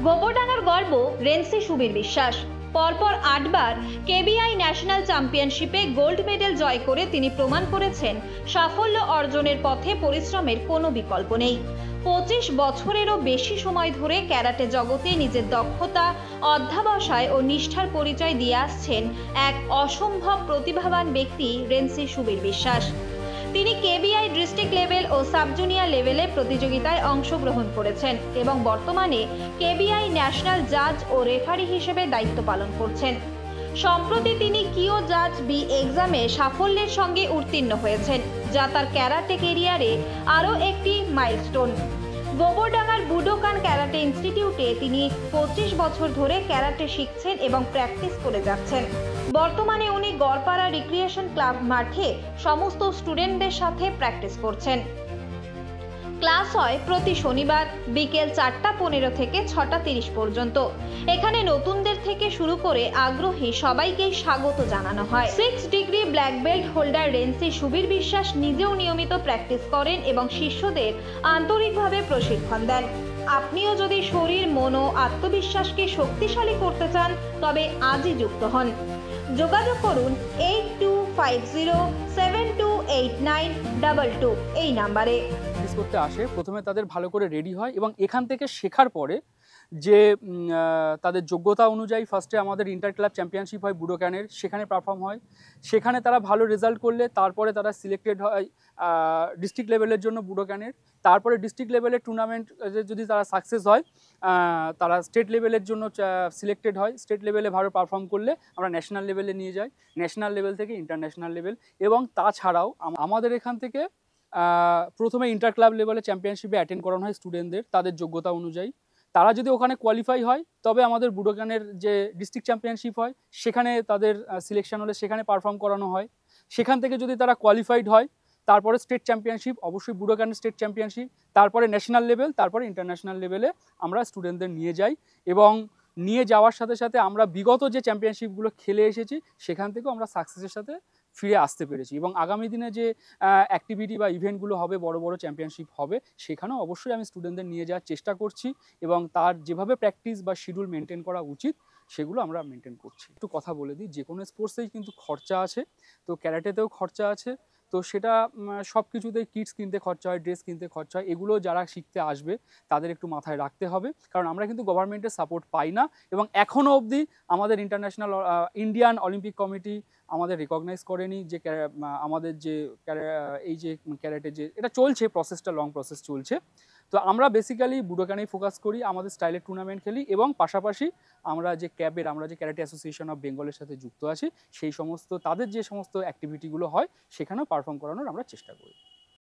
গোবরডাঙ্গার গর্ব রেন্সি সুবীর বিশ্বাস। পরপর 8 বার কেবিআই ন্যাশনাল চ্যাম্পিয়নশিপে গোল্ড মেডেল জয় করে তিনি প্রমাণ করেছেন সাফল্য অর্জনের পথে পরিশ্রমের কোনো বিকল্প নেই। 25 বছরেরও বেশি সময় ধরে ক্যারাটে জগতে নিজের দক্ষতা, অধ্যবসায় ও নিষ্ঠার পরিচয় দিয়ে আসছেন এক অসম্ভব প্রতিভাবান ব্যক্তি রেন্সি সুবীর বিশ্বাস। তিনি কেবিআই ডিস্ট্রিক্ট লেভেল ও সাব জুনিয়র লেভেলে প্রতিযোগিতায় অংশগ্রহণ করেছেন এবং বর্তমানে কেবিআই ন্যাশনাল জাজ ও রেফারি হিসেবে দায়িত্ব পালন করছেন। সম্প্রতি তিনি কিও জাজ বি এক্সামে সাফল্যের সঙ্গে উত্তীর্ণ হয়েছেন, যা তার ক্যারাটে কেরিয়ারে আরও একটি মাইলস্টোন। গোবরডাঙ্গার বুডোকান ক্যারাটে ইনস্টিটিউটে তিনি 25 বছর ধরে ক্যারাটে শিখছেন এবং প্র্যাকটিস করে যাচ্ছেন। বর্তমানে উনি গড়পাড়া রিক্রিয়েশন ক্লাব মাঠে সমস্ত স্টুডেন্টদের সাথে প্র্যাকটিস করছেন। ক্লাস হয় প্রতি শনিবার বিকেল 4:15 থেকে 6:30 পর্যন্ত। এখানে নতুনদের থেকে শুরু করে আগ্রহী সবাইকেই স্বাগত জানানো হয়। 6 degree black belt holder renshi Subir Biswas নিজেও নিয়মিত প্র্যাকটিস করেন এবং শিষ্যদের আন্তরিকভাবে প্রশিক্ষণ দেন। আপনিও যদি শরীর, মন ও আত্মবিশ্বাসকে শক্তিশালী করতে চান তবে আজই যুক্ত হন। যোগাযোগ করুন 8250728922 এই নাম্বারে। করতে আসে প্রথমে তাদের ভালো করে রেডি হয় এবং এখান থেকে শেখার পরে যে তাদের যোগ্যতা অনুযায়ী ফার্স্টে আমাদের ইন্টার ক্লাব চ্যাম্পিয়নশিপ হয় বুডোক্যানের, সেখানে পারফর্ম হয়। সেখানে তারা ভালো রেজাল্ট করলে তারপরে তারা সিলেক্টেড হয় ডিস্ট্রিক্ট লেভেলের জন্য বুডোক্যানের। তারপরে ডিস্ট্রিক্ট লেভেলের টুর্নামেন্ট যদি তারা সাকসেস হয় তারা স্টেট লেভেলের জন্য সিলেক্টেড হয়। স্টেট লেভেলে ভালো পারফর্ম করলে আমরা ন্যাশনাল লেভেলে নিয়ে যাই, ন্যাশনাল লেভেল থেকে ইন্টারন্যাশনাল লেভেল। এবং তাছাড়াও আমাদের এখান থেকে প্রথমে ইন্টার ক্লাব লেভেলে চ্যাম্পিয়নশিপে অ্যাটেন্ড করানো হয় স্টুডেন্টদের তাদের যোগ্যতা অনুযায়ী। তারা যদি ওখানে কোয়ালিফাই হয় তবে আমাদের বুডোক্যানের যে ডিস্ট্রিক্ট চ্যাম্পিয়নশিপ হয় সেখানে তাদের সিলেকশন হলে সেখানে পারফর্ম করানো হয়। সেখান থেকে যদি তারা কোয়ালিফাইড হয় তারপরে স্টেট চ্যাম্পিয়নশিপ, অবশ্যই বুডোক্যানের স্টেট চ্যাম্পিয়নশিপ, তারপরে ন্যাশনাল লেভেল, তারপরে ইন্টারন্যাশনাল লেভেলে আমরা স্টুডেন্টদের নিয়ে যাই। এবং নিয়ে যাওয়ার সাথে সাথে আমরা বিগত যে চ্যাম্পিয়নশিপগুলো খেলে এসেছি সেখান থেকেও আমরা সাকসেসের সাথে ফিরে আসতে পেরেছি। এবং আগামী দিনে যে অ্যাক্টিভিটি বা ইভেন্টগুলো হবে, বড় বড় চ্যাম্পিয়নশিপ হবে, সেখানেও অবশ্যই আমি স্টুডেন্টদের নিয়ে যাওয়ার চেষ্টা করছি এবং তার যেভাবে প্র্যাকটিস বা শিডিউল মেনটেন করা উচিত সেগুলো আমরা মেনটেন করছি। একটু কথা বলে দিই, যে কোনো স্পোর্টসেই কিন্তু খরচা আছে, তো ক্যারাটেতেও খরচা আছে। তো সেটা সব কিছুতেই কিটস কিনতে খরচা হয়, ড্রেস কিনতে খরচা হয়, এগুলো যারা শিখতে আসবে তাদের একটু মাথায় রাখতে হবে। কারণ আমরা কিন্তু গভর্নমেন্টের সাপোর্ট পাই না এবং এখনও অবধি আমাদের ইন্ডিয়ান অলিম্পিক কমিটি আমাদের রিকগনাইজ করেনি যে আমাদের যে এই যে ক্যারাটে যে এটা চলছে প্রসেসটা লং প্রসেস চলছে। তো আমরা বেসিক্যালি বুডোক্যানেই ফোকাস করি, আমাদের স্টাইলের টুর্নামেন্ট খেলি এবং পাশাপাশি আমরা যে ক্যারাটে অ্যাসোসিয়েশন অফ বেঙ্গলের সাথে যুক্ত আছি সেই সমস্ত তাদের যে সমস্ত অ্যাক্টিভিটিগুলো হয় সেখানেও পারফর্ম করানোর আমরা চেষ্টা করি।